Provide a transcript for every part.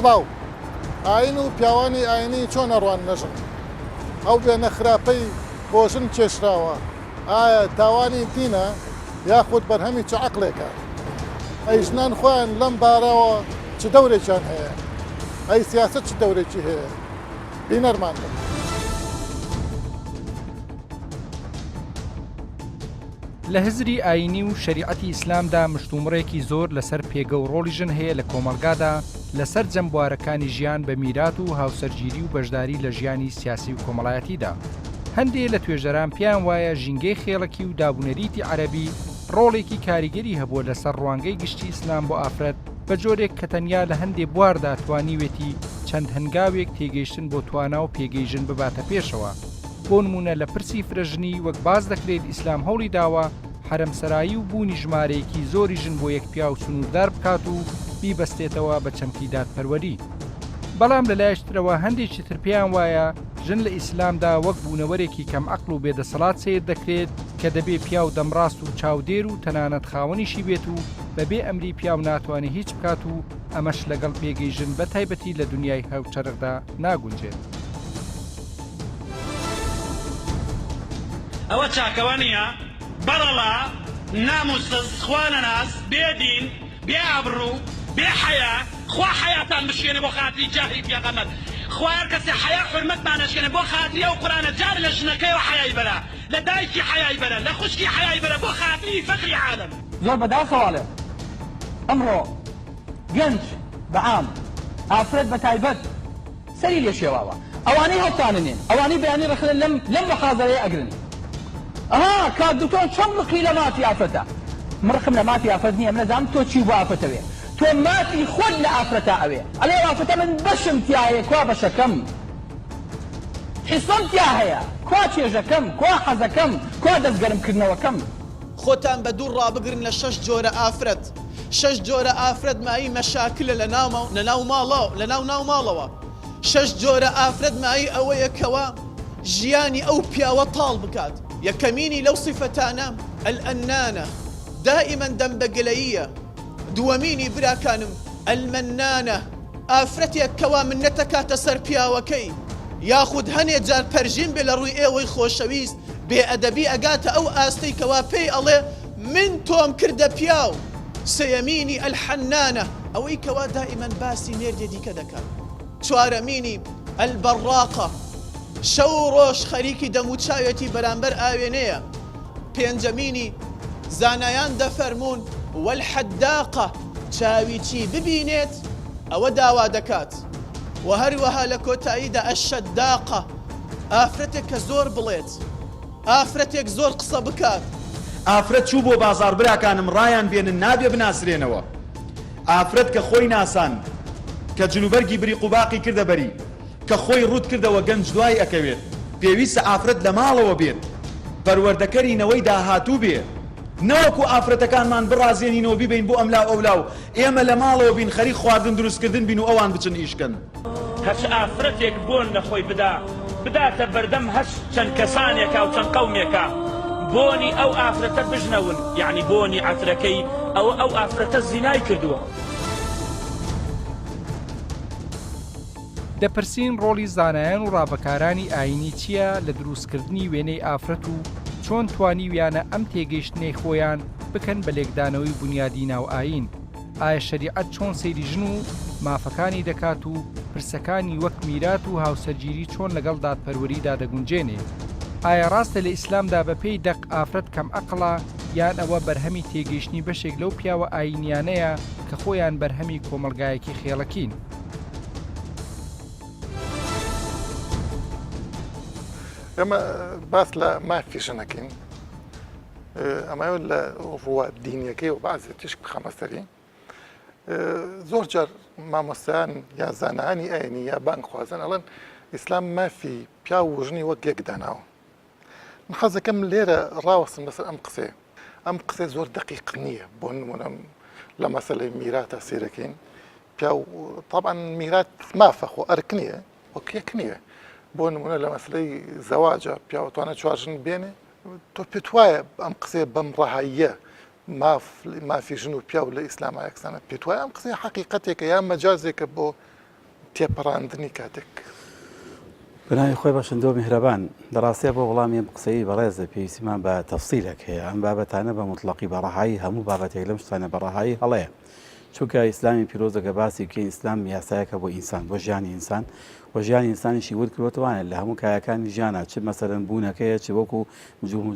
بڵاو ئاین و پیاوانی ئاینی چۆن ئەڕوان نەژن ئەو بێنە خراپەی بۆژن کێشراوە ئایا تاوانی دینە یاخود بەرهەمی چ عەقڵێکە ئەی ژنان خۆیان لەم بارەوە چ دەورێکیان هەیە ئەی سیاسەت چ دەورێکی هەیە بینەرمان بن. لە هزری ئاینی و شەریعەتی ئیسلامدا مشتومڕێکی زۆر لەسەر پێگە و ڕۆڵی ژن هەیە لە کۆمەڵگادا لەسەر جەمبوارەکانی ژیان بە میرات و هاوسەرگیری و بەشداری لە ژیانی سیاسی و کۆمەڵایەتیدا. هەندێک لە توێژەران پێیان وایە ژینگەی خێڵەکی و دابوونەریتی عەرەبی ڕۆڵێکی کاریگەری هەبووە لەسەر ڕوانگەی گشتی ئیسلام بۆ ئافرەت بە جۆرێک کە تەنیا لە هەندێک بواردا توانیوێتی چەند هەنگاوێک تێگەیشتن بۆ توانا و پێگەیژن بباتە پێشەوە. بۆ نمونە لە پرسی فرەژنی وەک باز دەکرێت ئیسلام هەوڵی داوە حرەمسەرایی و بوونی ژمارەیەکی زۆری ژن بۆ یەک پیا و سنووردار بکات و بیبەستێتەوە بە چەمکی دادپەروەری. بەڵام لەلایەشترەوە هەندێکی تر پێیان وایە ژن لە ئیسلامدا وەک بوونەوەرێکی کەم عەقڵ و بێدەسەڵات سیر دەکرێت کە دەبێ پیا و دەمڕاست و چاودێر و تەنانەت خاوەنیشی بێت و بەبێ ئەمری پیا و ناتوانێت هیچ بکات و ئەمەش لەگەڵ پێگەیژن بە تایبەتی لە دنیای هەوچەرخدا ناگونجێت. ئەوە چاکەوە نییە بەڕەڵا ناموسز خوانەناس بێدین بێ ئابڕوو بێ حەیا خوا حەیاتان بشکێنێ بۆ خاتری جاهی پێغەمبەر خوا هەر کەسێ حەیا حورمەتمانەشکێنێ بۆ خاتری ئەو قورئانە جار لە ژنەکەیەوە حەیای بەرە لە دایکی حەیای بەرە لە خوشکی حەیای بەرە بۆ خاتری فەقری عالەم. زۆر بەداخەواڵێ ئەمڕۆ گەنج بەعام ئافرەت بە تایبەت سەری لێ شێواوە ئەوانەی هەڵتاننێن ئەوانەی بەیانی ڕەخنن لەم مەخازەرەیە ئەگرن. ئەها کات دوتۆن چەند ڕقی لە ماتی ئافرەتە مرخم لە ماتی ئافرەت نییە منەزانم تۆ چی بۆ ئافرەتەوێ تۆ ماتی خۆت لە ئافرەتە ئەوێ ئەڵێ ئافرەتە من بەشم تیا هەیە کوا بەشەکەم حیسەم تیا هەیە کوا چێژەکەم کوا حەزەکەم کوا دەستگەرمکردنەوەکەم. خۆتان بە دوور ڕابگرن لە 6 جۆرە ئافرەت 6 جۆرە ئافرەت مایی مەشاکلە لە ناو ماڵەوە 6 جۆرە ئافرەت مایی ئەوەیە کەوە ژیانی ئەو پیاوە تاڵ بکات. یەکەمینی لەو سیفەتانە ئەلئەنانە دائیمەن دەمبەگلەییە. دووەمینی براکانم ئەلمەنانە ئافرەتێک کەوا منەتەکاتە سەر پیاوەکەی یاخود هەنێ جار پەرژین بێ لە ڕووی ئێوەی خۆشەویست بێئەدەبی ئەگاتە ئەو ئاستەی کەوا پێی ئەڵێ من تۆم کردە پیاو. سەیەمینی ئەلحەنانە ئەوەی کەوا دائیمەن باسی مێردێ دیکە دەکات. چوارەمینی ئەلبەڕاقە شەو ڕۆژ خەریکی دەموچاوێتی بەرامبەر ئاوێنەیە. پێنجەمینی زانایان دەفەرمون وەلحەداقە چاوی چی ببینێت ئەوە داوا دەکات. و هەروەها لە کۆتاییدا ئەشەداقە ئافرەتێک کە زۆر بڵێت ئافرەتێک زۆر قسە بکات. ئافرەت چوو بۆ بازار براکانم ڕایان بێنن نابێ بناسرێنەوە. ئافرەت کە خۆی ناسان کە جلوبەرگی بری قوباقی کردە بەری کە خۆی ڕوود کردەوە گەنج دوای ئەکەوێت پێویستە ئافرەت لە ماڵەوە بێت پەروەردەکەرینەوەی داهاتوو بێ نەوەکو ئافرەتەکانمان بڕازێنینەوە بیبین بۆ ئەملا ئەولاو ئێمە لە ماڵەوە بین خەریک خواردن دروستکردن بین و ئەوان بچن ئیشکن. هەچ ئافرەتێک بۆن نەخۆی بداتە بەردەم هەچ چەند کەسانێکە و چەند قەومێکە بۆنی ئەو ئافرەتە بژنەون یعنی بۆنی ئافرەکەی ئەو ئافرەتە زینای کردووە. دەپرسین ڕۆڵی زانایان و ڕابەکارانی ئاینی چییە لە دروستکردنی وێنەی ئافرەت و چۆن توانیویانە ئەم تێگەیشتنەی خۆیان بکەن بە لێکدانەوەی بنیادی ناو ئاین. ئایا شەریعەت چۆن سەیری ژن و مافەکانی دەکات و پرسەکانی وەک میرات و هاوسەرگیری چۆن لەگەڵ دادپەروەریدا دەگونجێنێ؟ ئایا ڕاستە لە ئیسلامدا بەپێی دەق ئافرەت کەم ئەقڵە یان ئەوە بەرهەمی تێگەیشتنی بەشێک لەو پیاوە ئاینیانەیە کە خۆیان بەرهەمی کۆمەلگایەکی خێڵەکین؟ ئێمە باس لە مافی ژنەکەین ئەمە لە ڕووە دینیەکەی و بازێ تشک بخەمەسەری زۆر جار مامۆستایان یا زانایانی ئاینی یا بانگخوازن ئەڵێن ئیسلام مافی پیا و ژنی وەک یەک داناوە. من حەزەکەم لێرە ڕاوەستم لەسەر ئەم قسەی زۆر دقیق نییە. بۆ نمونە لە مەسەلەی میراتە سیرەکەین پیا و طبعا میرات مافە خۆ ئەرک نییە وەک یەک نییە. بۆ نمونە لە مەسلەی زەواجە پیاوەتوانە چوارژن بێنێ تۆ پێت وایە ئەم قسێ بەم ڕەهاییە مافی ژن و پیا و لە ئیسلام یەکسانە پێت وایە ئەم قسەی حەقیقەتێکە یان مەجازێکە بۆ تێپەڕاندنی کاتێک بناوی خۆی بەشندۆ میهرەبان دەڕاستێ بۆ وەڵامی قسەی بەڕێزە پێویستیمان بە تەفسیلێک هەیە ئەم بابەتانە بە مطلقی بەڕەهایی هەموو بابەتێک لەم شتانە بەڕەهایی هەڵەیە چونکە ئیسلامی پیرۆزەکە باسی بکەین ئیسلام یاسایەکە بۆ ئینسان بۆ ژیانی ئینسان و ژیانی ئینسانیشی ورد کردوتوانێت لە هەموو کایەکانی ژیانە چ مەسەرەن بوونەکەیە چ وەکو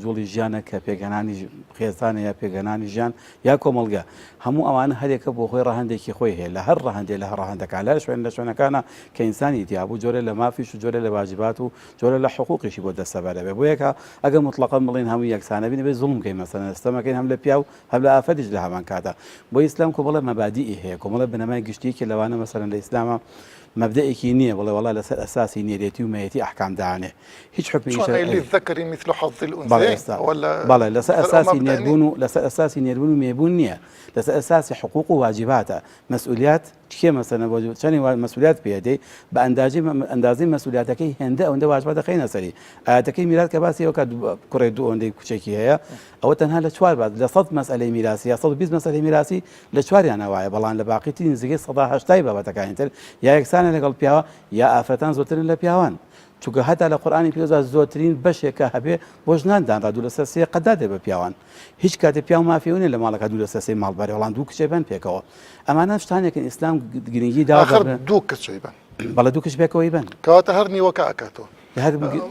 جوڵی ژیانە کە پێگەنانی خێزانە یا پێگەنانی ژیان یا کۆمەڵگە هەموو ئەوانە هەرێکە بۆ خۆی ڕەهەندێکی خۆی هەیە لە هەر ڕەهەندێک لە هەر ڕەهەندەکان لە شوێنەکانە کە ئینسانی دیابوو جۆرە لە مافیش و جۆرە لە واجبات و جۆرە لە حقوقیشی بۆ دەستەبەرە بێ بۆ یەکە ئەگەر مطلقاً بڵێن هەموو یەکسانە بین بێ زوڵم بکەین مەسەلەن ئێستەمەکەین هەم لە پیا و هەم لە ئافەتیش لە هەمان کاتە بۆ ئیسلام کۆمەڵە مەبادیئی هەیە کۆمەڵە بنەمای گشتیەکی لەوانە مەسەلەن لە ئیسلامە مبدئێکی نییە بڵێ وڵا لەسەر ئەساسی نێرێتی و مەیەتی ئەحکام داانێ هیچ حکمی للذكر مثل حظ الأنثيين بەڵێ لەسەر ئەساسی نێربوون و لەسەر ئەساسی نێربوون و مێبوون نییە لەسەر ئەساسی حقوق و واجباتە مەسئولیات چێ مەسەلەن بۆ چەندی مەسئولیات پێدەی بە ئەندازەی مەسئولیاتەکەی هێندە ئەوەندە واجباتە خەینە سەری ئاەتەکەی میرات کە باسی ئەوکە کوڕێ دوو ئەوەندەی کوچێکی هەیە ئەوە تەنها لە چوار بات لە 100 مەسئلەی میراسی یا 120 مەسئلەی میراسی لە چواریان وایە بەڵام لە باقیتی نزیکەی 180 بابەتەکانی تر یا یەکسانە لەگەڵ پیاوە یا ئافرەتان زۆرترن لە پیاوان چونکە هەتا لە قورئانی پیرۆزە زۆرترین بەشێکە هەبێ بۆ ژناندانرا دوو لەسەر سێ قەدا دێ بە پیاوان هیچ کاتێ پیاو مافیونێ لە ماڵەکە دوو لەسەر سێ ماڵبەری وەڵام دوو کچێ بن پێکەوە ئەمانە شتانێکن ئیسلام گرنگی داوە دوو کچەی بن بەڵە دوو کچ بێکەوەی بن کەواتە هەر نیوەکە ئەکاتەوە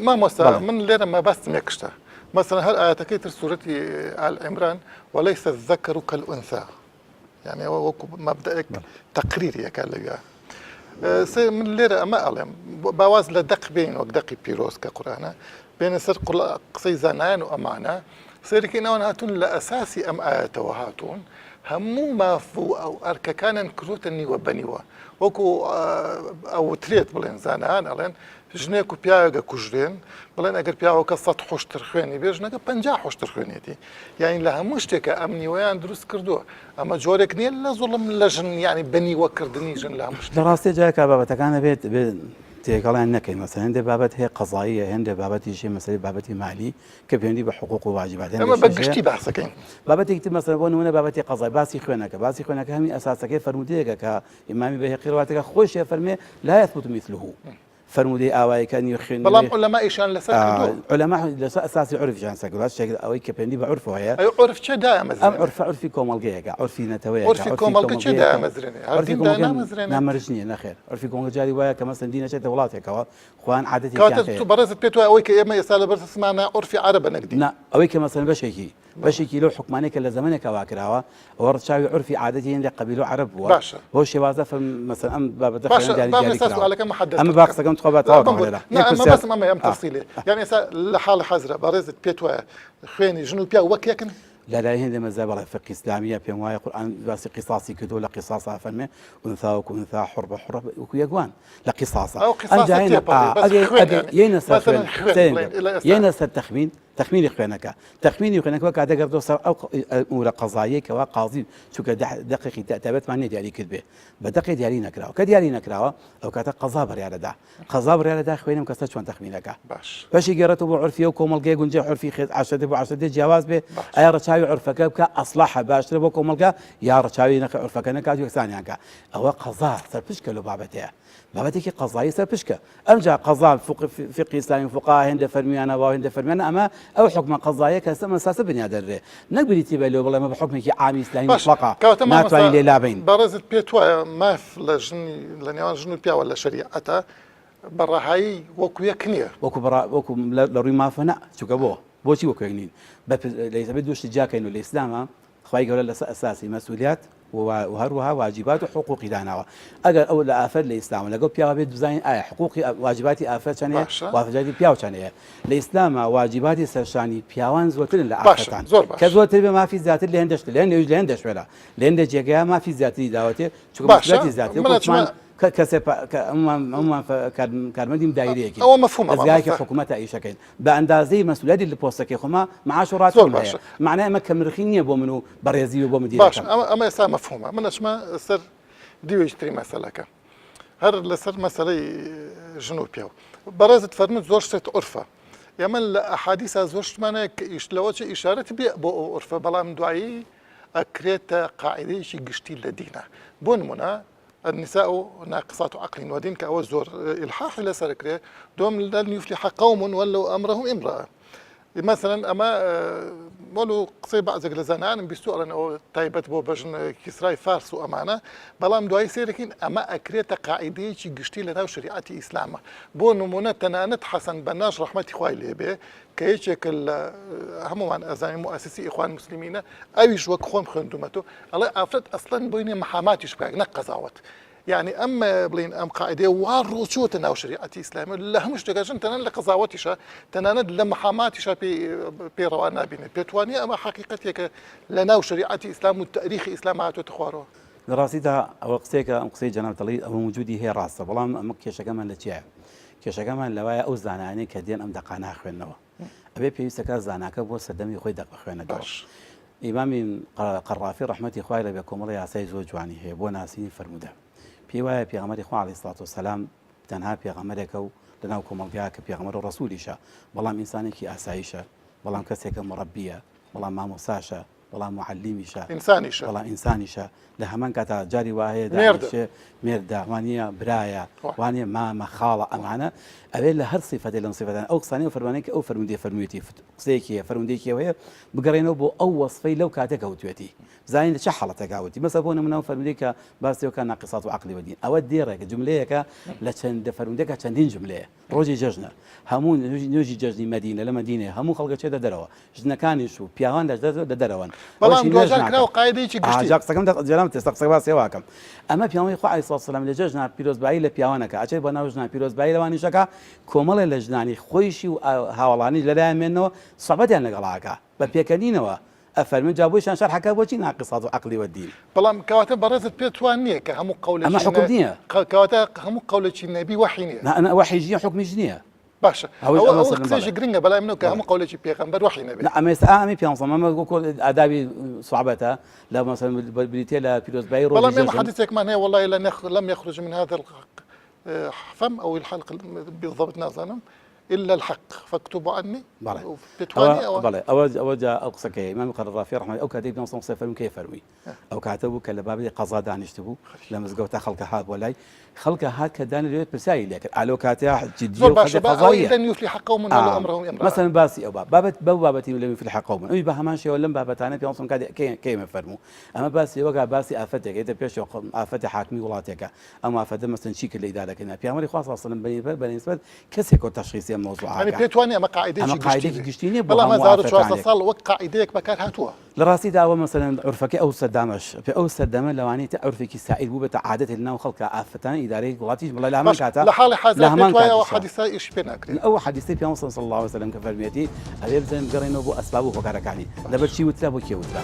مامۆستا من لێرە مەبەستم یەک شتە مثلا هەر ئاەتەکەی تر سوورەتی آل عیمران وليس الذكر كالأنثى يعني وەکو مەبدەئێک تەقریریەکە لەگە من لێرە ئەمە ئەڵێم باواز لە دەق بین وەک دەقی پیرۆز کە قورآنە بێنە سەر قسەی زانایان و ئەمانە سەرێکی ناوان هاتوون لە ئەساسی ئەم ئاەتەوە هاتوون هەموو مافوو ئەو ئەرکەکانن کروتە نیوە بەنیوە وەکو ئەوترێت بڵێن زانایان ئەڵێن ژنێک و پیاوێکە کوژرێن بڵێن ئەگەر پیاوەکە 100 حوشتر خوێنی بێ ژنەکە 50 حوشتر خوێنێتی یعنی لە هەموو شتێکە ئەم نیوەیان دروست کردووە ئەمە جۆرێک نییە لە زوڵم لە ژن ینی بەنیوەکردنی ژن لە هەموو لە ڕاستی جایکە بابەتەکانە بێت تێگەڵیان نەکەین مەسەلەن هەندێک بابەت هەیە قەزاییە هەندێک بابەتیشی مەسەلەی بابەتی مالی کە پەیوەندی بە حقوق و واجبات ئەمە بەگشتی باسەکەین بابەتێکی تر مەسەلەن بۆ نمونە بابەتی قەزای باسی خوێنەکە هەمی ئەساسەکەی فەرمودەیەکە کە ئیمامی بەیهەقی ڕواتەکە خۆشیە فەرمێ لا يثبت مثله فرمودي ئاوایەکانی خوێن بەڵام عولەمائیشان لەسەر عولەما لەسەر ئەساسی عورفیان سەگرات شێک ئەوەی کە پەیوەندی بە عورف هەیە عورف چێ دامەزرێنێ ئەم عورفی کۆمەڵگەیەکە عورفی نەتەوەیە عورفی کۆمەڵگە چێ دامەزرێنێ عورفی کۆمەڵگە نامەرج نییە نەخێر عورفی کۆمەڵگە جاری وایە کە مەسەلەن دینە چێتە وڵاتێکەوە خوان عادەتێکیان هەیە تو بەڕێزت پێت وایە ئەوەی کە ئێمە ئێستا لەبەر سمانە عورفی عەرەبە نەکدی نا ئەوەی کە مەسەلەن بەشێکی لەو حکمانێکە لە زەمانێکە واکراوە ئەوە ڕچاوی عورفی عادەتی هێندە قەبیلە و عەرەب بووە بۆ شێوازە مەسەلەن ئەم بابەتە ئەمە باقسەکەم تخۆباتەوە بس ما يم تفصيلي يعني لحال حزرة بارزت بيتوا خويني جنو بيا وكيكن لا هند مزابل فقه إسلامية في موايا قرآن بس قصاصي كدو لقصاصها فنمي أنثى وكأنثى حرب وكيجوان لقصاصة أو قصاصة ينسى تخمين إخوانك وكذا قردو صار أو أمور قضايا كوا قاضي شو كدقيق تأتبت معني ديالي كذبه بدقيق ديالي نكراو كديالي نكراو أو كذا قضابر على ده قضابر على ده خوينا مكسر شو تخمينك باش يقرأت أبو عرفي وكومل جي جنجي عرفي خد 10 جواز به أي رشاوي عرفك بك أصلح باش ربو كومل يا رشاوي نك عرفك نكاد يكسان يعني أو قضاء سربشك لو بابتك قضايا سربشك أرجع قضاء فقه إسلامي فقهاء هند فرميانا وهند فرميانا أما أو حكم قضايا كسم أساس بني هذا نقبل تبالو والله ما بحكم كي عام إسلامي مطلقة ما تواني للابين برزت بيتوا ما في لجني لنيوان جنو بيا ولا شريعته برهاي وكو يكنير وكو لروي ما فنا شو كبوه بوشي وكو يكنين ليس بدوش تجاك إنه الإسلام خواهي قولا أساسي مسؤوليات وهروها واجبات وحقوق داناوا اگر اول افر الاسلام لقوا بيا بيد ديزاين حقوقي واجباتي افر ثانيه واجباتي بياو ثانيه الاسلام واجباتي سرشاني بياوان زوتر لافتان كزوتر ما في ذات اللي هندش ولا لهندش جا ما في ذاتي دعوتي شو مسؤوليتي ذاتي كسب كارمديم دايريكي هو مفهوم ازاي حكومتها اي شكل باندازي مسؤوليات اللي بوستك خما معاشرات معناه ما كمرخينيه بو منو بريزي وبو مدير باش اما يسا مفهومه من اسماء سر ديو يشتري مسألة هر لسر مسألة جنوبيا برازت فرمت زوجت عرفة يمن احاديث زوجت معناه لوجه اشاره بو عرفه بلا من دعي اكريت قاعده شي قشتي لدينا بون منا النساء ناقصات عقل ودين كأو زور الحاح إلى سركري دوم لن يفلح قوم ولو أمرهم امرأة مثلا أما ولو قصي بعض الزنان بسؤال أو تايبت بو بجن كسراي فارس وأمانة بلام دواي سيركين أما أكريت قاعدة شي قشتي لنا شريعة إسلام بو نمونة تنانت حسن بناش رحمة إخوائي ليبي كيشك هم عن أزامي مؤسسي إخوان المسلمين أيش وكخون خندمته الله أفرد أصلا بيني محاماتي شبكة نقزاوت يعني أما بلين أم قاعدة والرسوة تناو شريعة إسلام لا مش تجاجن تنان لقزاوتيشا تنان لمحاماتيشا بيروانا بين بيتواني أما حقيقتك لناو شريعة إسلام والتاريخ إسلامات وتخواره دراسيتها أو قصيك أم قصي جناب طليل أو موجودي هي راسة والله أم كيش كمان لتشيع كيش كمان لوايا أو زاناني كدين أم دقانا خوينوا أبي بيسك زاناك بو سدمي خوي دق خوينا باش إمام قرافي رحمة إخوائي بكم الله يعسى زوجواني هي بو ناسين فرموده پیوایە پێغەمبەری خوا عەلەیهی سڵات وسەلام تەنها پێغەمبەرێکە و لەناو کۆمەڵگەیە کە پێغەمبەر و ڕەسوولیشە بەڵام ئینسانێکی ئاساییشە بەڵام کەسێکە مڕەبیە بەڵام مامۆساشە بەڵام معەلیمیشە إنسانيشا بەڵام ئینسانیشە لە هەمان کاتا جاری وایە مێردە وانە برایە وانە مامە خاڵە ئەمانە ئەوێ لە هەر سیفەتێک لەم سیفەتان ئەو قسانەی و فەرمانەیە ئەو فەرموودەی فەرموویەتی قسەیەکیە فەرموودەیەکیەوەیە بگەڕێنەوە بۆ ئەو وەسفەی لەو کاتێک کەوتوێتی بزانین لە چه حاڵەتێک کەوتی مەسە بۆ نمونە فەرموودەی کە باسیەوە ناقصات و عەقلی وەدین ئەوە دێڕێکە جملەیەکە لە چەندە فەرموودەکە چەندین جملەیە ڕۆژی جەژنە هەموو نوێژی جەژنی مەدینە لە مەدینێ هەموو خەڵکە چێتە دەرەوە ژنەکانیش و پیاوان لە دەرەوەن بەڵام دوجار کراوە قاعدەیەکی گشتی قسەکەم جەرام تێستا قسە باسی واکەم ئەمە پیاوەی خوا عەلەیهی سڵات وسەلام لە جەژنا پیرۆزبایی لە پیاوانەکە ئەچێت بۆ ناو ژنا پیرۆزبایی لەوانیشەکە کۆمەڵێ لە ژنانی خۆیشی و هاوڵانی لەلایەن مێنەوە سەحبەتیان لەگەڵاکە بە پێکەنینەوە ئەفەرمێ جابۆیشان شەرحەکە بۆچی ناقصات و عەقلی وەدین بەڵام کەواتە بەڕێزت پێتوان نییە کە هەموو قەولێکی ئەمە حکم نییە کەواتە هەموو قەولێکی نەبی وەحی نییە وەحیژیە حکمیش نییە باشە ئەوە قسەیەکی گرنگە بەلای منەوە کە هەموو قەولێکی پێغەمبەر وەحی نەبێت ئەمێستا ئامی پیانسەڵ ئەمە ئادابی سوحبەتە لە مەسەڵەن بریتێ لە پیرۆزبایی ڕۆژی بەڵام ئێمە حەدیثێکمان هەیە وەڵی لم يخرج من هذا الفم أو الحلق بالضبط نازانم إلا الحق فاكتبوا عني بەڵێ ئەوە جا ئەو قسەکەی ئیمامی قەرافی ڕەحمەتوڵڵاهی ئەو کاتێک پێ فەرمووی کەی فەرمووی ئەو کاتە بوو کە لە بابی قەزا دانیشت بوو لە مزگەوتە خەڵکە هات بۆ لای خەڵکە هات کە دانیوێت پرسیاری لێ کرد ئالۆ کاتەیە جددی و قەزاییە لن يفلح قوم ولو أمرهم امرأة مثلا باسی ئەو بابەت بەو بابەتی لم يفلح قوم ئەوی بە هەمان شێوە لەم بابەتانە پێ کەیمە فەرموو ئەمە باسی وەگا باسی ئافەتێک ئێتە پێش ئافەتی حاکمی وڵاتێکە ئەم ئافەتە مەسەن چی کرد لە ئیدارەکەینا پێغەمبەری خوا صلی الله علیه و سلم بەنسبەت کەسێک و تەشخیصی ئەم مۆزوعەکە ئەمە قاعدەیەکی گشتی نیە بەڵام 1400 ساڵ وەک قاعدەیەک بەکار هاتووە لە ڕاستیدا ئەوە مەسەلەن عورفەکەی ئەو سەردامەش پێ ئەو سەردەمە لەوانەیە تا عورفێکی سائید بوو بێتە عادەتێک لەناو خەڵکە ئافەتانی ئیدارەی وڵاتیش بڵێ لە هەمان کاتە لە حاڵی حەزر ئەو حەدیثە ئیش پێ ناکرێت ئەو حەدیثەی پێغەمبەر صلی الله علیه و سلم کە فەرموویەتی ئەوێ بزانین بگەڕێنەوە بۆ ئەسباب و هۆکارەکانی لەبەر چی وترا بۆ کێ وترا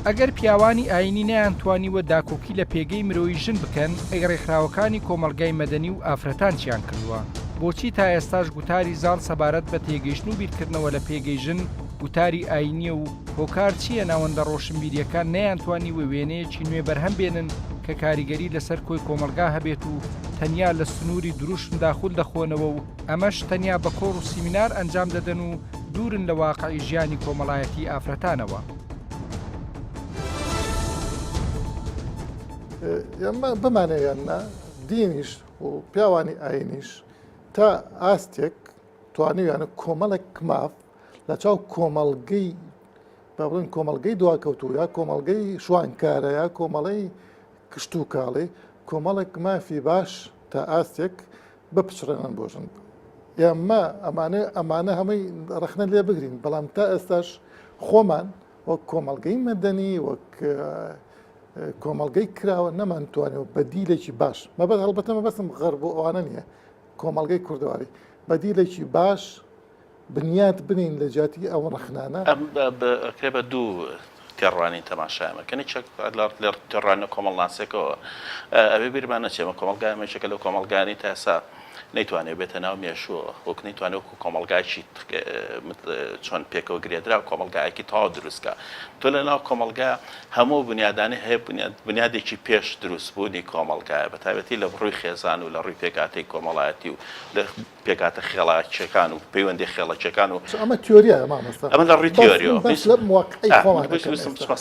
ئەگەر پیاوانی ئاینی نەیانتوانیوە داکۆکی لە پێگەی مرۆیی ژن بکەن ئەگەڕێکخراوەکانی کۆمەلگای مەدەنی و ئافرەتانچیان کردووە بۆچی تا ئێستاش گوتاری زال سەبارەت بە تێگەیشتن و بیرکردنەوە لە پێگەی ژن گوتاری ئاینیە و هۆکار چییە ناوەندە ڕۆشنبیریەکان نەیانتوانی وێنەیەکی نوێ بەرهەم بێنن کە کاریگەری لەسەر کۆی کۆمەلگا هەبێت و تەنیا لە سنووری دروشم داخول دەخۆنەوە و ئەمەش تەنیا بە کۆڕ و سیمینار ئەنجام دەدەن و دوورن لە واقعی ژیانی کۆمەڵایەتی ئافرەتانەوە ئەمە بمانەیەنە دینیش و پیاوانی ئاینیش تا ئاستێک توانیویانە کۆمەڵێک ماف لە چاو کۆمەڵگەی بڵێن کۆمەڵگەی دواکەوتوو یا کۆمەڵگەی شوانکارە یا کۆمەڵەی کشت و کاڵی کۆمەڵێک مافی باش تا ئاستێک بپچڕێنن بۆ ژن ئێمە ئەمانە هەمووی ڕەخنە لێ بگرین بەڵام تا ئێستاش خۆمان وەک کۆمەڵگەی مەدەنی وەک کۆمەڵگەی کراوە نەمانتوانێت بەدیلێکی باش مەبەت هەڵبەتە مەبەستم غەرب بۆ ئەوانە نییە کۆمەڵگەی کوردەواری بەدیلێکی باش بنیات بنین لە جاتی ئەو ڕەخنانە ئەکرێ بە دوو تێڕوانی تەماشایمە کەنی چەک لە تێڕوانە کۆمەڵناسێکەوە ئەوێ بیرمان نەچێمە کۆمەلگایمەشەکە لەو کۆمەلگانی تا ئێستا نەیتوانێت بێتە ناو مێشووە وەک نەیتوانێت وەکو کۆمەلگایکی چۆن پێکەوە گرێدرا و کۆمەلگایەکی تاوا دروستکە تۆ لە ناو کۆمەلگا هەموو بنیادانی هەیە بنیادێکی پێش دروستبوونی کۆمەلگایە بە تایبەتی لە ڕووی خێزان و لە ڕووی پێکاتی کۆمەڵایەتی و لە پێکاتە خێڵاکیەکان و پەیوەندی خێڵەکیەکان و ئەمە تیۆریە مامۆستا ئەمە لە ڕووی تیۆریەوە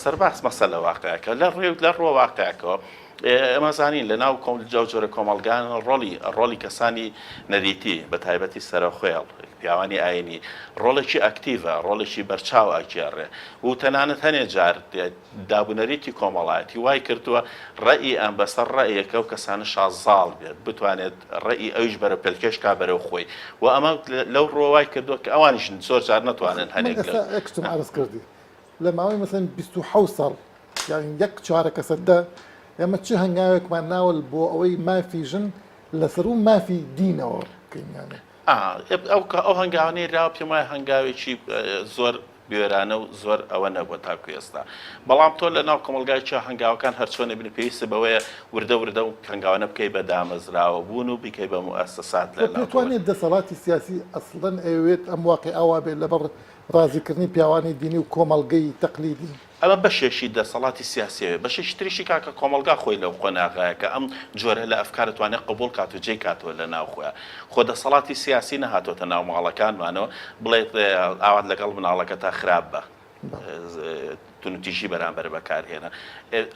سەر باس مەسە لە واقعەکە لە ڕووە واقعەکەەوە ئەمە زانین لە ناو جۆرە کۆمەلگان ڕۆلی کەسانی نەریتی بە تایبەتی سەرخۆێڵ پیاوانی ئاینی ڕۆڵێکی ئەکتیڤە ڕۆڵێکی بەرچاو ئاگێڕێ و تەنانەت هەنێ جار دابوونەریتی کۆمەڵایەتی وای کردووە ڕێی ئەم بەسەر ڕێیەکە و کەسانە شازاڵ بێت بتوانێت ڕێی ئەویش بەرە پێلکەش کا بەرەو خۆی و ئەمە لەو ڕۆوای کردووە کە ئەوانیشن زۆر جار ناتوانن هەنێکتم ئارز کردی لە ماوەی مەسەن 27 ساڵ یان یەک چوارە کەسەردا ئێمە چه هەنگاوێکمان ناوەل بۆ ئەوەی مافی ژن لەسەر و مافی دینەوە بکەینیانێ ئەو هەنگاوانەی راو پێم وایە هەنگاوێکی زۆر بێرانە و زۆر ئەوە نەبووە تاکو ئێستا بەڵام تۆ لە ناو کۆمەلگایکی هەنگاوەکان هەرچۆنە بن پێویستە بەوەیە وردە و هەنگاوانە بکەی بە دامەزراوە بوون و بیکەی بە موئەسسات لە دەتوانێت دەسەڵاتی سیاسی ئەسڵەن ئەوێت ئەم واقع ئاوا بێت لەبەر ڕازیکردنی پیاوانی دینی و کۆمەڵگەی تەقلیدی ئەمە بەشێشی دەسەڵاتی سیاسیەوە بەشێکی تریشی کاکە کۆمەلگا خۆی لەو خۆناغایەکە ئەم جۆرە لە ئەفکارتوانێت قبول کات و جێ کاتەوە لە ناو خۆیان خۆ دەسەڵاتی سیاسی نەهاتۆتە ناو ماڵەکانمانەوە بڵێت ئاوات لەگەڵ مناڵەکە تا خراپ بە تونوتیژی بەرامبەر بەکارهێنا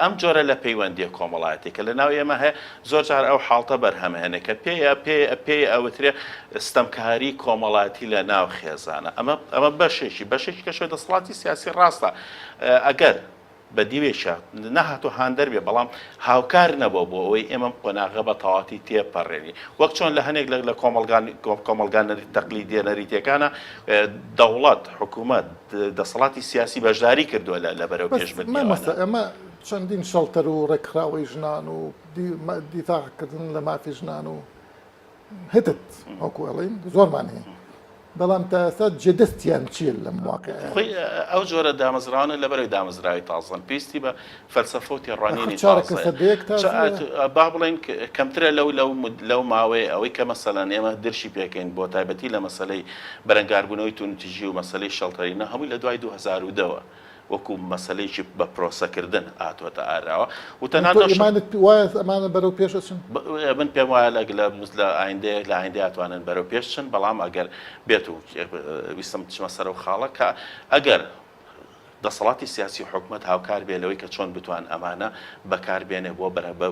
ئەم جۆرە لە پەیوەندیە کۆمەڵایەتی کە لە ناو ئێمە هەیە زۆر جار ئەو حاڵتە بەرهەمهێنە کە پێ ئەوترێ ستەمکاری کۆمەڵایەتی لە ناو خێزانە ئەمە بەشێکی کەشۆی دەسەڵاتی سیاسی ڕاستە ئەگەر بە دیوێشە نەهاتۆ هاندەر بێ بەڵام هاوکار نەبوو بۆ ئەوەی ئێمە قۆناغە بە تەواتی تێپەڕێنی وەک چۆن لە هەنێک لە کۆمەلگان تەقلیدیە نەریتیەکانە دەوڵەت حکوومەت دەسەڵاتی سیاسی بەشداری کردووە لە بەرەو پێشبردنەوە ئەمە چەندین شەڵتەر و ڕێکخراوەی ژنان و دیفاعکردن لە مافی ژنان و هتت وەکو ئەڵێن زۆرمان هەیە بەڵام تا ئێستا جێدەستیان چیە لەم واقعە خۆی ئەو جۆرە دامەزراوانە لەبەرەوەی دامەزراوی تازن پێویستی بە فەلسەفە و تێڕوانینی با بڵێن کەمترە لەو ماوەیە ئەوەی کە مەسەلەن ئێمە درشی پێکەین بۆ تایبەتی لە مەسەلەی بەرەنگاربوونەوەی تونتیژی و مەسەلەی شەڵتەرینە هەمووی لە دوای 2002 وەکو مەسەلەیەکی بە پرۆسەکردن ئاتوەتە ئاراوە و ئەمانە بەرەو پێشچن من پێم وایە لە ئایندەیە ئەتوانن بەرەو پێشچن بەڵام ئەگەر بێت و ویستم چمە سەر و خاڵە کە ئەگەر دەسەڵاتی سیاسی و حکومت هاوکار بێ لەوەی کە چۆن بتوان ئەمانە بەکاربێنێ بۆ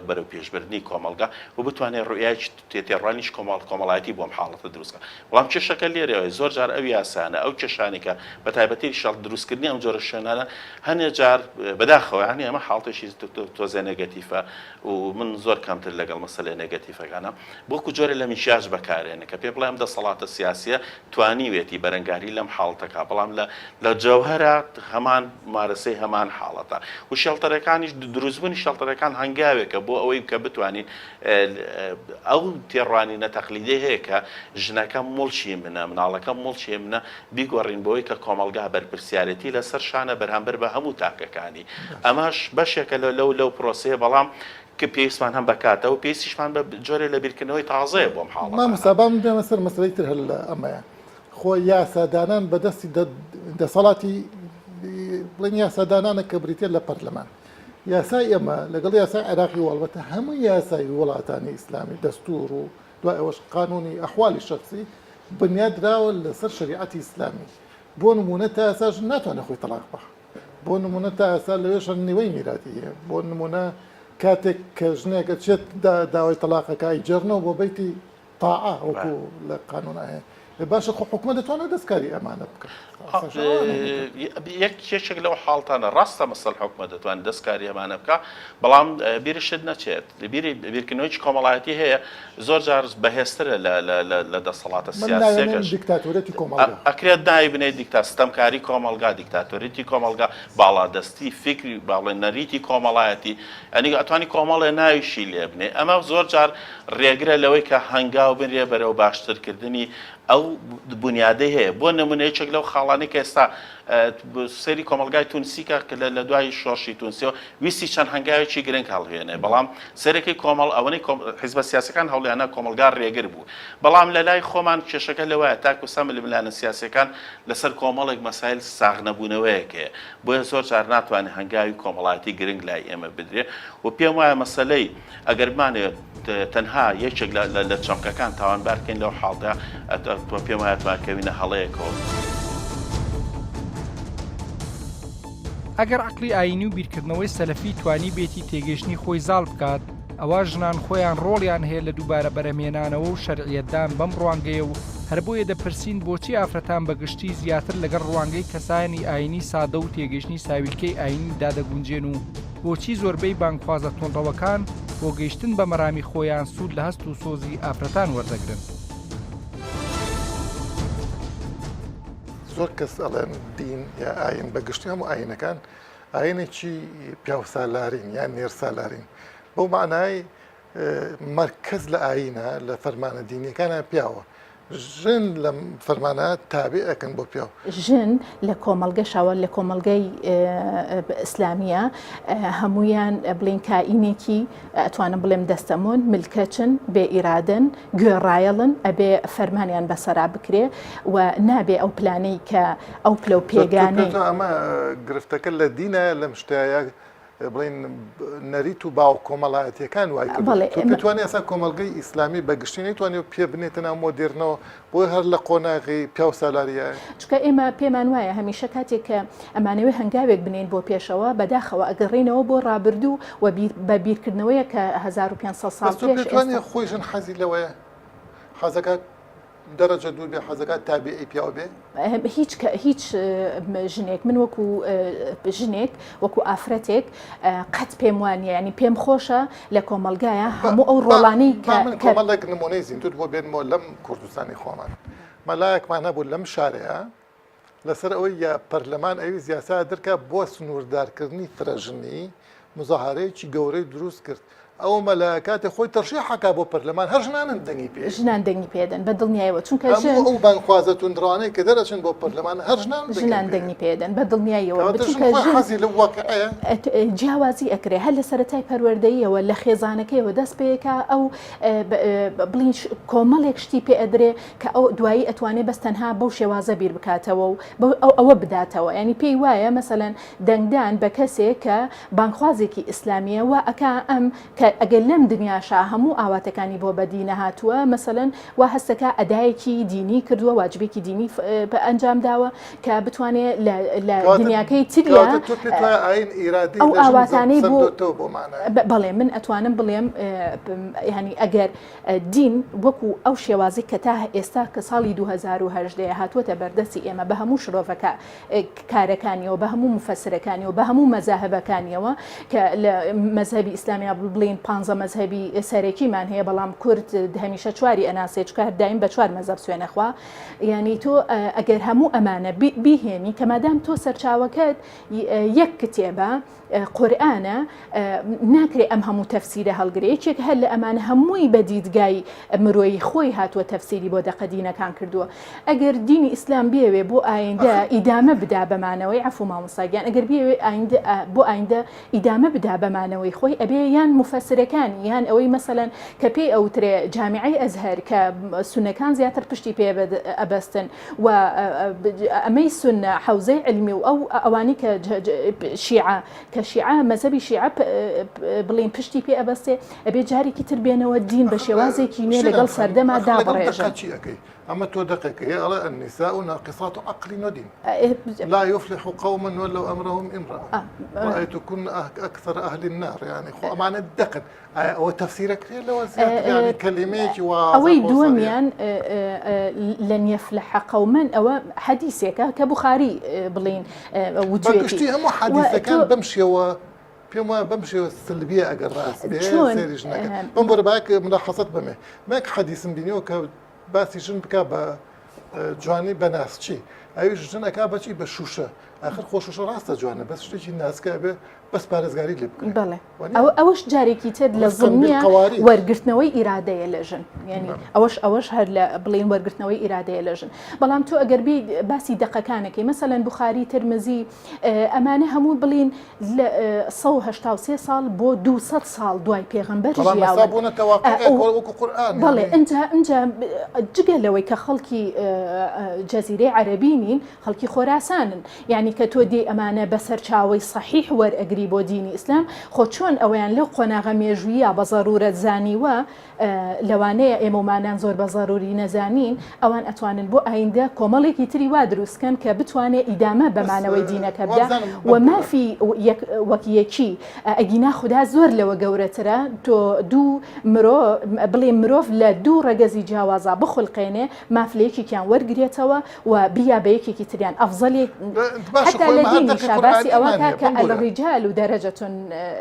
بەرەو پێشبردننی کۆمەلگا و بتوانێت ڕویایکی تێڕوانیش کۆمەڵایەتی بۆم حاڵەتە دروستکە بەڵام کێشەکە لێرەوەی زۆر جار ئەو یاسانە ئەو کێشانێکە بە تایبەتی شەڵ دروستکردنی ئەم جۆرە شوێنانە هەنێ جار بەداخەوە هەنێ ئەمە حاڵتێکی تۆزێ نێگەتیفە و من زۆر کەمتر لەگەڵ مەسەلەی نێگەتیفەکانە بۆکو جۆرە لە میشاژ بەکارێنە کە پێ بڵێم دەسەڵاتە سیاسیە توانیوێتی بەرەنگاری لەم حاڵتەکە بەڵام لە جەوهەرە هەمان مارەسەی هەمان حاڵەتە و شەڵتەرەکانیش دروستبوونی شەڵتەرەکان هەنگاوێکە بۆ ئەوەی کە بتوانین ئەو تێڕوانینە تەقلیدی هەیە کە ژنەکە مڵچی منە مناڵەکە مڵچی منە بیگۆڕین بۆی کە کۆمەلگا بەرپرسیارەتی لەسەر شانە بەرهەمبەر بە هەموو تاکەکانی ئەماش بەشێکە لەو پرۆسەیە بەڵام کە پێویستمان هەم بکاتە و پێویستیشمان بە جۆرە لە بیرکردنەوەی تازەیە بۆم حاڵەت مامۆستا بێمە سەر مەسەلەی تر هەر لە ئەمەیە خۆ یاسادانان بەدەستی دەسەڵاتی بڵێن یاسادانانە کە بریتێ لە پەرلەمان یاسای ئێمە لەگەڵ یاسای عێراقی وەڵبەتە هەموو یاسای وڵاتانی ئیسلامی دەستور و دوای ئەوەش قانونی ئەحوالی شخصی بنیادراوە لەسەر شریعەتی ئیسلامی بۆ نمونە تا ئێساش ناتوانێت خۆی تەلاق بە بۆ نمونە تا ئێستا لەوێش نێوەی میراتی هەیە بۆ نمونە کاتێک کە ژنێکە چێت داوای تەلاقەکە ئیجێڕنەوە بۆ بەیتی تاعا وەکو لە قانون هەیە باشە خۆ حکومە دەتوانێت دەستکاری ئەمانە بکات یەک کێشێک لەو حاڵتانە ڕاستە مەسەل حکومە دەتوانێت دەستکاری ئەمانە بکە بەڵام بیرشت نەچێت بیرکردنەوەی کۆمەڵایەتی هەیە زۆر جار بەهێزترە لە دەسەڵاتە سیاسیەکەش دیکتاتۆرەتی کۆمەڵگا ئەکرێت دای بنێت ستەمکاری کۆمەلگا دیکتاتۆریەتی کۆمەلگا باڵادەستی فکری باڵێن نەریتی کۆمەڵایەتی ئەنی ئەتوانی کۆمەڵێ ناویشی لێ بنێ ئەمە زۆر جار ڕێگرە لەوەی کە هەنگاو بنرێ بەرەو باشترکردنی ئەو بنیادەی هەیە بۆ نمونەیەکێک لەو خاڵانی کە ئێستا سەری کۆمەلگای تونسیکە کە لە دوای شۆڕشی تونسیەوە ویستی چەند هەنگاوێکی گرنگ هەڵهێنێ بەڵام سەرەکەی کۆمەڵ ئەوەی حیزبە سیاسەکان هەوڵیانە کۆمەلگار ڕێگر بوو بەڵام لە لای خۆمان کێشەکە لەوەیە تاکو سەم لە ملانە سیاسەکان لەسەر کۆمەڵێک مەسایل ساغ نەبوونەوەیەکەیە بۆیە زۆر جار ناتوانێت هەنگاوی کۆمەڵایەتی گرنگ لای ئێمە بدرێ و پێم وایە مەسەلەی ئەگەر بمانێت تەنها یەکێک لە چەمکەکان تاوانبار بکەین لەو حاڵدا پێم وایە توانکەوینە هەڵەیەکەوە. ئەگەر عقلی ئاینی و بیرکردنەوەی سەلەفی توانی بێتی تێگەشتنی خۆی زاڵ بکات ئەوە ژنان خۆیان ڕۆڵیان هەیە لە دووبارە بەرەمێنانەوە و شەرعیەتدان بەم ڕوانگەیە و هەر بۆیە دەپرسین بۆچی ئافرەتان بەگشتی زیاتر لەگەڵ ڕوانگەی کەسانی ئاینی سادە و تێگەشتنی ساویلکەی ئاینی دادەگونجێن و بۆچی زۆربەی بانگخوازە تۆنڕەوەکان بۆ گەیشتن بە مەرامی خۆیان سوود لە هەست و سۆزی ئافرەتان وەردەگرن. زۆر کەس ئەڵێن دین یا ئاین بەگشتی هەموو ئاینەکان ئاینێکی پیاوسالارین یان نێرسالارین بەو معنای مرکز لە ئاینە لە فەرمانە دینیەکانە پیاوە ژن لە فەرمانە تابع ئەکەن بۆ پیاو ژن لە کۆمەڵگەشەوە لە کۆمەڵگەی ئیسلامیە هەمویان بڵین کائینێکی ئەتوانم بڵێم دەستەمون ملکەچن بێ ئیرادن گوێڕایەڵن ئەبێ فەرمانیان بەسەرا بکرێ و نابێ ئەو پلانەی کە ئەو پلە و پێگانەی ئەمە گرفتەکە لە دینە لەم شتایە بڵین نەریت و باو کۆمەڵایەتیەکان وای پێتوانێت ئەسا کۆمەلگەی ئیسلامی بەگشتی نەیتوانێت پێ بنێتە ناو مۆدێرنەوە بۆی هەر لە قۆناغی پیا و سالاریە چکە ئێمە پێمان وایە هەمیشە کاتێک کە ئەمانەوەی هەنگاوێک بنین بۆ پێشەوە بەداخەوە ئەگەڕێنەوە بۆ ڕابردوو و بە بیرکردنەوەیە کە 1500 ساڵ پێش پێتوانێت خۆی ژن حەزی لەوەیە حەزەکە دەرەجە دوور بێ حەزەکە تابعی پیاو بێ هیچ ژنێک من وەکو ژنێک وەکو ئافرەتێک قەت پێم وانە ینی پێم خۆشە لە کۆمەلگایە هەموو ئەو ڕۆڵانەی کۆمەڵێک نمونەی زیندوت بۆ بێنمەوە لەم کوردستانی خۆمان مەلایەکمان هەبوو لەم شارەیە لەسەر ئەوەی یا پەرلەمان ئەوی زیاسا دەرکە بۆ سنووردارکردنی فرەژنی مزاهارەیەکی گەورەی دروست کرد ئەو مەلایەکاتی خۆی تەرشیحەکە بۆ پەرلەمان هەر ژنانن دەنگی پێ ژنان دەنگی پێدەن بە دڵنیایەوە چونکە ئەو بانخوازە توندڕانەی کە دەرەچن بۆ پەرلەمان هەر ژنان دەنگی پێدەن بە دڵنیایەوە حەزی لە واقعەیە جیاوازی ئەکرێ هەر لە سەرەتای پەروەردەییەوە لە خێزانەکەیەوە دەست پێیەکە ئەو بڵین کۆمەڵێک شتی پێ ئەدرێ کە ئەو دوایی ئەتوانێت بەس تەنها بەو شێوازە بیر بکاتەوە و ئەوە بداتەوە ینی پێی وایە مەسەلەن دەنگدان بە کەسێک کە بانخوازێکی ئیسلامیە و ئەکا ئەم کە ئەگەر لەم دنیاشا هەموو ئاواتەکانی بۆ بەدینە هاتووە مەسەلەن وا هەستەکە ئەدایەکی دینی کردووە واجبێکی دینی بە ئەنجام داوە کە بتوانێت لە دنیاکەی تریە ئەو ئاواتانەی بۆ بەڵێ من ئەتوانم بڵێم ینی ئەگەر دین وەکو ئەو شێوازی کە تا ئێستا کە ساڵی 2010 هاتووەتە بەردەستی ئێمە بە هەموو شرۆڤەکە کارەکانیەوە بە هەموو مفەسرەکانیەوە بە هەموو مەزاهبەکانیەوە کە لە مەزهبی ئیسلامیا بڵین 15 مەزهبی سەرەکیمان هەیە بەڵام کورد هەمیشە چواری ئەناسێ چکار دایم بە چوار مەزهب سوێنەخوا ینی تۆ ئەگەر هەموو ئەمانە بیهێنی کە مادام تۆ سەرچاوەکەت یەک کتێبە قورئانە ناکرێ ئەم هەموو تەفسیرە هەڵگرێکێک هەر لە ئەمانە هەمووی بە دیدگای مرۆیی خۆی هاتووە تەفسیری بۆ دەقەدینەکان کردووە ئەگەر دینی ئیسلام بێوێ بۆ ئایندە ئیدامە بدا بەمانەوەی عەفو مامۆستاگیان ئەگەر بێوێ بۆ ئایندە ئیدامە بدا بەمانەوەی خۆی ئەبێ یان مفەسرەکانی یان ئەوەی مەسەلەن کە پێی ئەوترێ جامیعەی ئەزهەر کە سونەکان زیاتر پشتی پێ ئەبەستن و ئەمەی سونە حەوزەی علمی و ئەوانی کە شیعە کە شیعە مەزهبی شیعە بڵین پشتی پێ ئەبەستێ ئەبێ جارێکی تر بێنەوە دین بە شێوازێکی نوێ لەگەڵ سەردەما دابڕێژن أما تودقك يا ألا النساء ناقصات عقل ودين لا يفلح قوما ولو أمرهم امرأة رأيتكن أكثر أهل النار يعني خو معنى الدقن وتفسيرك لو يعني كلمات أوي دوميان لن يفلح قوما أو حديثك كبخاري بلين وجوهي بقشتي هم حديثك كان بمشي بيوم بمشي السلبية أجر رأس سيري جناك بمبر باك ملاحظات بمه ماك حديث دينيو باسی ژن بکە بە جوانی بەناسچی ئەویش ژنەکە بەچی بە شوشە آخر خۆشوشە ڕاستە جوانە بەس شتێکی ناسکە بێ بەس پارێزگاری لێ بکەین بەڵێ ئەوەش جارێکی تر لە زڵمیە وەرگرتنەوەی ئیرادەیە لە ژن ینی ئەوەش هەر لە بڵێن وەرگرتنەوەی ئیرادەیە لە ژن بەڵام تۆ ئەگەر بی باسی دقەکانەکەی مەسەلەن بوخاری ترمزی ئەمانە هەموو بڵین لە 1970 ساڵ بۆ 200 ساڵ دوای پێغەمبەر بەڵێ ئەنجا جگە لەوەی کە خەڵکی جەزیرەی عەرەبی نین خەڵکی خۆراسانن یعنی کە تۆ دێ ئەمانە بەسەر چاوەی صحیح وەرئەگری بۆ دینی ئیسلام خۆ چۆن ئەویان لەو قۆناغە مێژوویە بە ضرورەت زانیوە لەوانەیە ئێمەمانان زۆر بە ضروری نەزانین ئەوان ئەتوانن بۆ ئایندە کۆمەڵێکی تری وا دروستکەن کە بتوانێت ئیدامە بەمانەوەی دینەکە بدا و مافی وەکیەکی ئەگینا خوددا زۆر لەوە گەورەترە تۆ دوو بڵێ مرۆڤ لە دوو ڕەگەزی جیاوازە بخولقێنێ مافلەیەکیان وەرگێتەوە و بیا بە یەکێکی تریان ئەفزەلێک حتى لە دینی شاباسی ئەوەکە کە الرجال درجة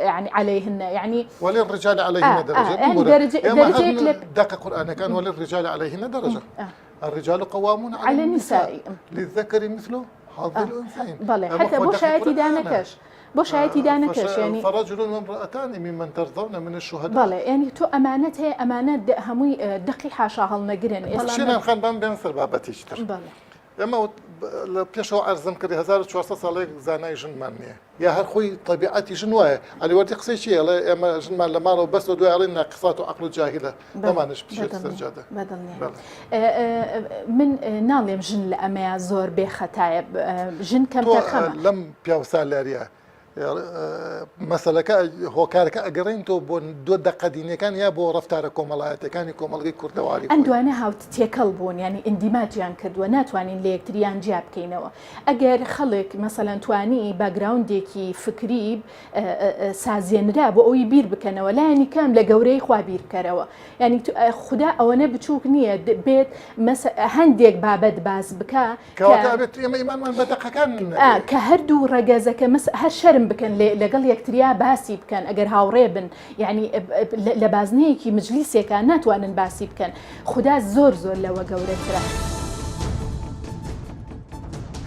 يعني عليهن يعني وللرجال عليهن درجة درجة دقة قرآن كان وللرجال عليهن درجة الرجال قوامون على النساء للذكر مثله حظ الأنثيين بەڵێ حتى بۆ شایەتی دانەکەش بۆ شایەتی دانەکەش ینی فرجل وامرأتان ممن ترضون من الشهداء بەڵێ ینی تۆ ئەمانەت هەیە ئەمانە هەمووی دقی حاشا هەڵنەگرن ئێستا خەنبان بێن سەر بابەتیشتر ئەمە لە پێشەوە ئەرزم کردی 1400 ساڵێک زانای ژنمان نییە یا هەر خۆی طبیعەتی ژن وایە ئەلیوەردی قسەی چیە لە ئێمە ژنمان لە ماڵەوە بەستە دوای ئەڵێن ناقسات و عەقڵ و جاهیلە ئەمانش بچێت سەرجادە من ناڵێم ژن لە ئەمەیە زۆر بێخەتایە ژن کەمتەرخەمە لەم پیاوسالاریە مەسەلەکە هۆکارەکە ئەگەڕین تۆ بۆ دۆ دەقە دینیەکان یا بۆ ڕەفتارە کۆمەڵایەتەکانی کۆمەڵگەی کوردەواری ئەندوانە هاوت تێکەڵ بوون ینی ئیندیماجیان کردووە ناتوانین لە یەکتریان جیا بکەینەوە ئەگەر خەڵک مەسەلەن توانی باگراوندێکی فکری سازێنرا بۆ ئەوی بیر بکەنەوە لایەنی کەم لە گەورەی خوا بیر بکەرەوە ینی خوددا ئەوەنە بچووک نییە بێت هەندێک بابەت باز بکە کە هەردوو ڕەگەزەکە هەر شەرم بکەن لەگەڵ یەکتریا باسی بکەن ئەگەر هاوڕێ بن یعنی لە بازنەیەکی مجلیسێکە ناتوانن باسی بکەن خوددا زۆر زۆر لەوە گەورەترە.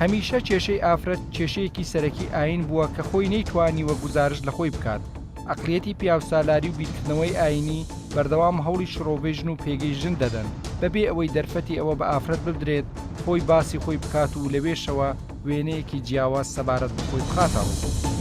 هەمیشە کێشەی ئافرەت کێشەیەکی سەرەکی ئاین بووە کە خۆی نەیتوانی وە گزارش لە خۆی بکات. ئەقلیەتی پیاوسالاری و بیرکردنەوەی ئاینی بەردەوام هەوڵی شڕۆڤێژن و پێگەی ژن دەدەن بەبێ ئەوەی دەرفەتی ئەوە بە ئافرەت بدرێت خۆی باسی خۆی بکات و لەوێشەوە وێنەیەکی جیاواز سەبارەت بخۆی بخاتەوە.